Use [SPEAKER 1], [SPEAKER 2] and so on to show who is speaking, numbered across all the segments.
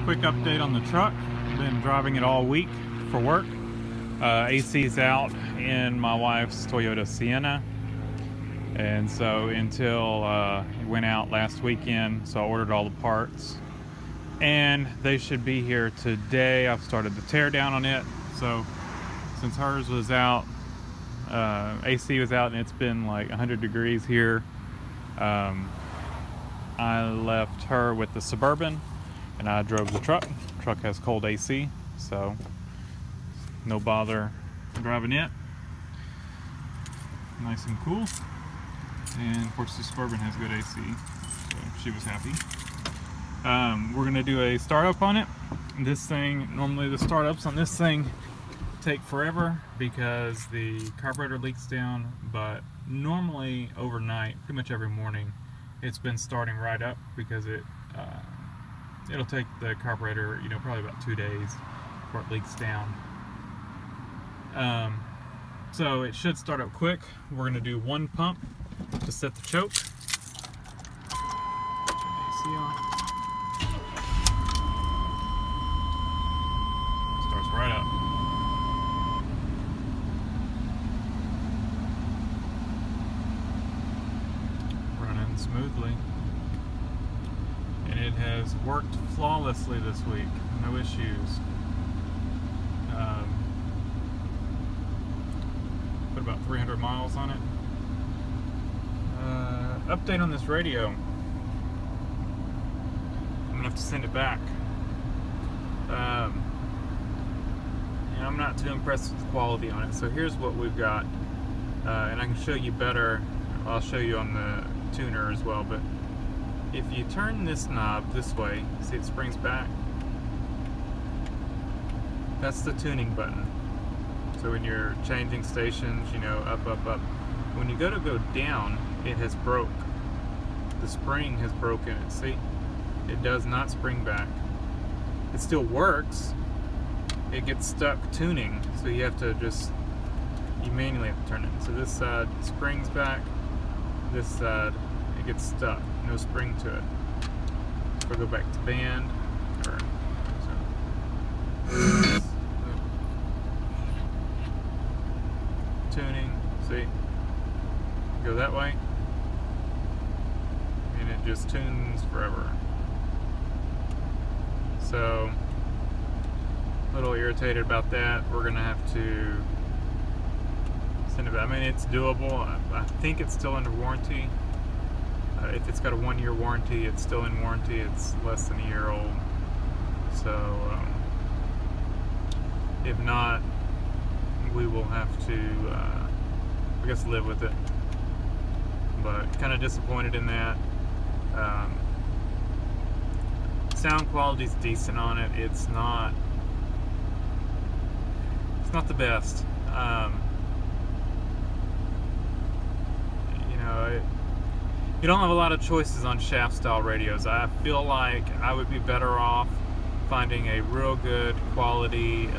[SPEAKER 1] quick update on the truck. Been driving it all week for work. AC's out in my wife's Toyota Sienna, and so until it went out last weekend, so I ordered all the parts and they should be here today. I've started the tear down on it, so since hers was out, AC was out and it's been like 100 degrees here, I left her with the Suburban and I drove the truck. The truck has cold AC, so no bother driving it. Nice and cool. And of course the Suburban has good AC, so she was happy. We're gonna do a startup on it. This thing, normally the startups on this thing take forever because the carburetor leaks down, but normally overnight, pretty much every morning, it's been starting right up because it'll take the carburetor, probably about 2 days before it leaks down. So it should start up quick. We're going to do one pump to set the choke. Turn the AC on. Starts right up. Running smoothly. And it has worked flawlessly this week. No issues. Put about 300 miles on it. Update on this radio. I'm gonna have to send it back. And I'm not too impressed with the quality on it. So here's what we've got, and I can show you better. I'll show you on the tuner as well. But if you turn this knob this way, see it springs back. That's the tuning button. So when you're changing stations, up, up, up. When you go to go down, it has broke. The spring has broken it. See? It does not spring back. It still works. It gets stuck tuning, so you have to you manually have to turn it. So this side springs back. This side, it gets stuck. No spring to it. So we'll go back to band. Tuning, see, go that way and it just tunes forever. So a little irritated about that. We're gonna have to send it back. I mean, it's doable. I think it's still under warranty. If it's got a 1-year warranty, it's still in warranty. It's less than a year old, so if not, we will have to, I guess, live with it. But kind of disappointed in that. Sound quality's decent on it. It's not the best. You don't have a lot of choices on shaft style radios. I feel like I would be better off finding a real good quality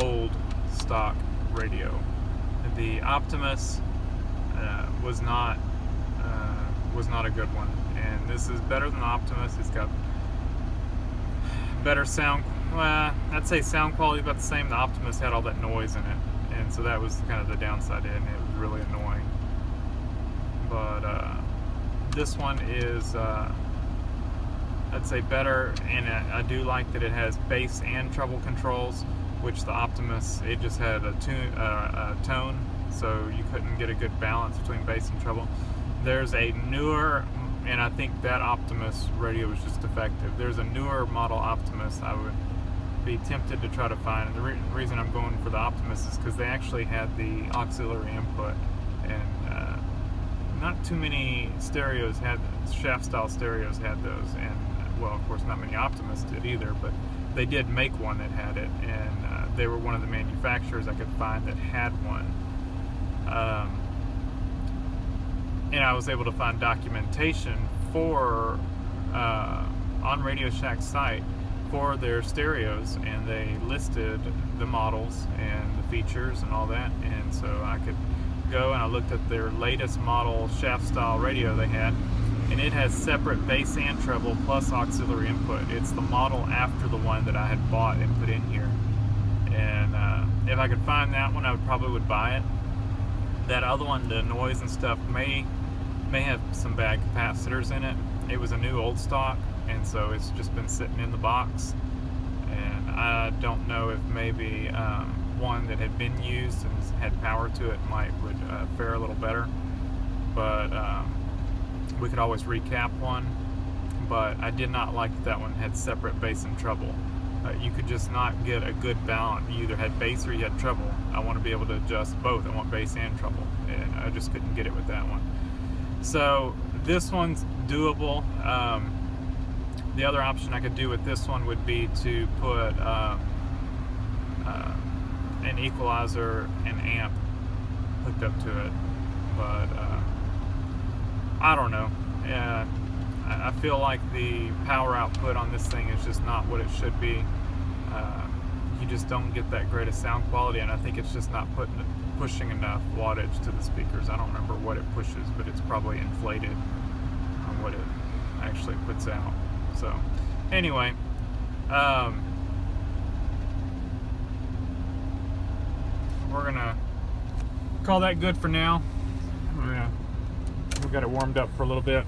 [SPEAKER 1] old stock radio. The Optimus was not a good one, and this is better than the Optimus. It's got better sound. Well, I'd say sound quality about the same. The Optimus had all that noise in it, and so that was kind of the downside, and it was really annoying. But this one is, I'd say, better, and I do like that it has bass and treble controls, which the Optimus, it just had a tone, so you couldn't get a good balance between bass and treble. There's a newer, and I think that Optimus radio was just defective. There's a newer model Optimus I would be tempted to try to find, and the reason I'm going for the Optimus is because they actually had the auxiliary input, and not too many stereos had, shaft style stereos had those, and well, of course not many Optimus did either, but they did make one that had it, and they were one of the manufacturers I could find that had one. And I was able to find documentation for on Radio Shack's site for their stereos, and they listed the models and the features and all that, and so I could go and I looked at their latest model shaft style radio they had, and it has separate bass and treble plus auxiliary input. It's the model after the one that I had bought and put in here. And if I could find that one, I would buy it. That other one, the noise and stuff, may have some bad capacitors in it. It was a new old stock, and so it's just been sitting in the box. And I don't know if maybe one that had been used and had power to it would fare a little better. But we could always recap one. But I did not like that one had separate bass and treble. You could just not get a good balance. You either had bass or you had treble. I want to be able to adjust both. I want bass and treble, and I just couldn't get it with that one. So this one's doable. The other option I could do with this one would be to put an equalizer and amp hooked up to it, but I don't know. I feel like the power output on this thing is just not what it should be. You just don't get that great of sound quality, and I think it's just not pushing enough wattage to the speakers. I don't remember what it pushes, but it's probably inflated on what it actually puts out. So anyway, we're gonna call that good for now. We got it warmed up for a little bit,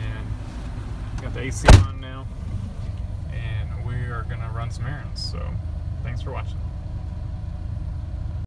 [SPEAKER 1] and got the AC on now, and we are gonna run some errands. So thanks for watching.